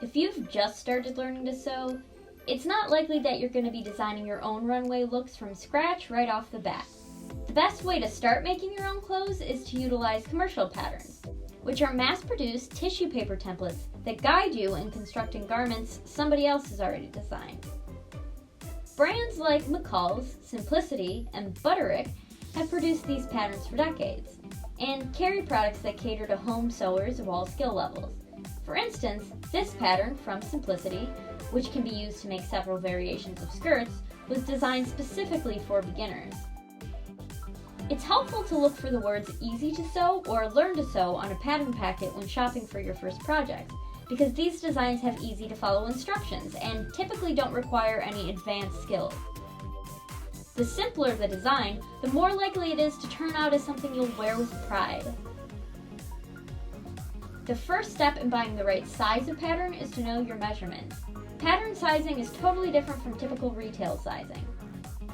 If you've just started learning to sew, it's not likely that you're going to be designing your own runway looks from scratch right off the bat. The best way to start making your own clothes is to utilize commercial patterns, which are mass-produced tissue paper templates that guide you in constructing garments somebody else has already designed. Brands like McCall's, Simplicity, and Butterick have produced these patterns for decades, and carry products that cater to home sewers of all skill levels. For instance, this pattern from Simplicity, which can be used to make several variations of skirts, was designed specifically for beginners. It's helpful to look for the words easy to sew or learn to sew on a pattern packet when shopping for your first project, because these designs have easy to follow instructions and typically don't require any advanced skills. The simpler the design, the more likely it is to turn out as something you'll wear with pride. The first step in buying the right size of pattern is to know your measurements. Pattern sizing is totally different from typical retail sizing.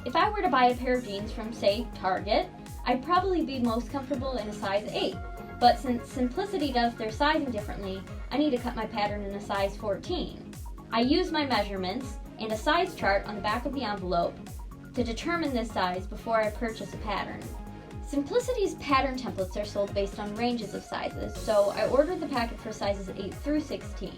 If I were to buy a pair of jeans from, say, Target, I'd probably be most comfortable in a size 8, but since Simplicity does their sizing differently, I need to cut my pattern in a size 14. I use my measurements and a size chart on the back of the envelope to determine this size before I purchase a pattern. Simplicity's pattern templates are sold based on ranges of sizes, so I ordered the packet for sizes 8 through 16.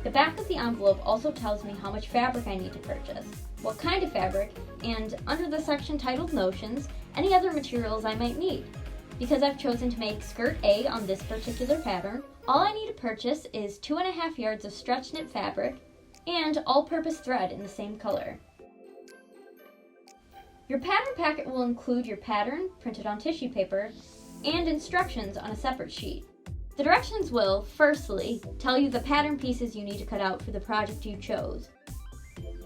The back of the envelope also tells me how much fabric I need to purchase, what kind of fabric, and under the section titled Notions, any other materials I might need. Because I've chosen to make skirt A on this particular pattern, all I need to purchase is 2.5 yards of stretch knit fabric and all-purpose thread in the same color. Your pattern packet will include your pattern, printed on tissue paper, and instructions on a separate sheet. The directions will, firstly, tell you the pattern pieces you need to cut out for the project you chose.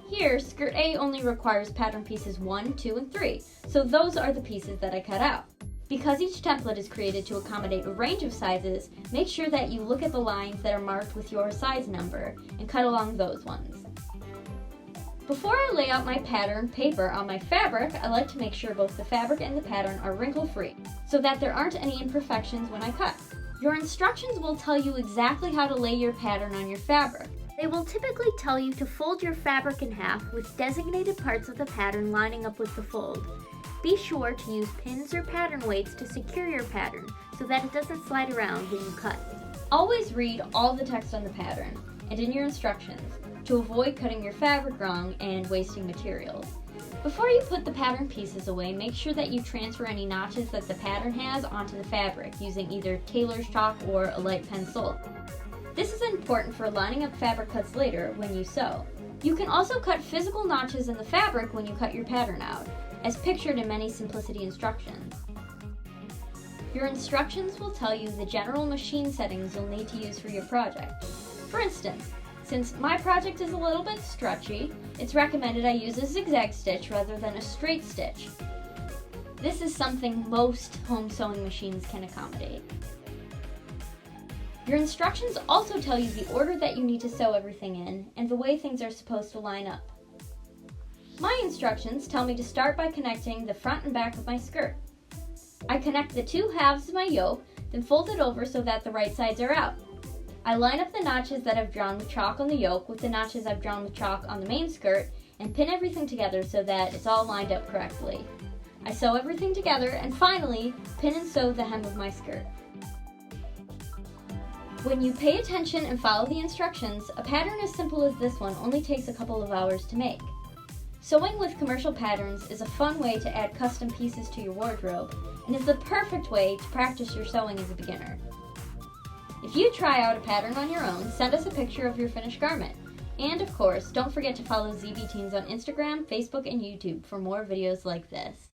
Here, skirt A only requires pattern pieces 1, 2, and 3, so those are the pieces that I cut out. Because each template is created to accommodate a range of sizes, make sure that you look at the lines that are marked with your size number and cut along those ones. Before I lay out my pattern paper on my fabric, I like to make sure both the fabric and the pattern are wrinkle-free, so that there aren't any imperfections when I cut. Your instructions will tell you exactly how to lay your pattern on your fabric. They will typically tell you to fold your fabric in half with designated parts of the pattern lining up with the fold. Be sure to use pins or pattern weights to secure your pattern so that it doesn't slide around when you cut. Always read all the text on the pattern and in your instructions to avoid cutting your fabric wrong and wasting materials. Before you put the pattern pieces away, make sure that you transfer any notches that the pattern has onto the fabric using either tailor's chalk or a light pencil. This is important for lining up fabric cuts later when you sew. You can also cut physical notches in the fabric when you cut your pattern out, as pictured in many Simplicity instructions. Your instructions will tell you the general machine settings you'll need to use for your project. For instance, since my project is a little bit stretchy, it's recommended I use a zigzag stitch rather than a straight stitch. This is something most home sewing machines can accommodate. Your instructions also tell you the order that you need to sew everything in and the way things are supposed to line up. My instructions tell me to start by connecting the front and back of my skirt. I connect the two halves of my yoke, then fold it over so that the right sides are out. I line up the notches that I've drawn with chalk on the yoke with the notches I've drawn with chalk on the main skirt and pin everything together so that it's all lined up correctly. I sew everything together and finally pin and sew the hem of my skirt. When you pay attention and follow the instructions, a pattern as simple as this one only takes a couple of hours to make. Sewing with commercial patterns is a fun way to add custom pieces to your wardrobe and is the perfect way to practice your sewing as a beginner. If you try out a pattern on your own, send us a picture of your finished garment. And of course, don't forget to follow ZB Teens on Instagram, Facebook, and YouTube for more videos like this.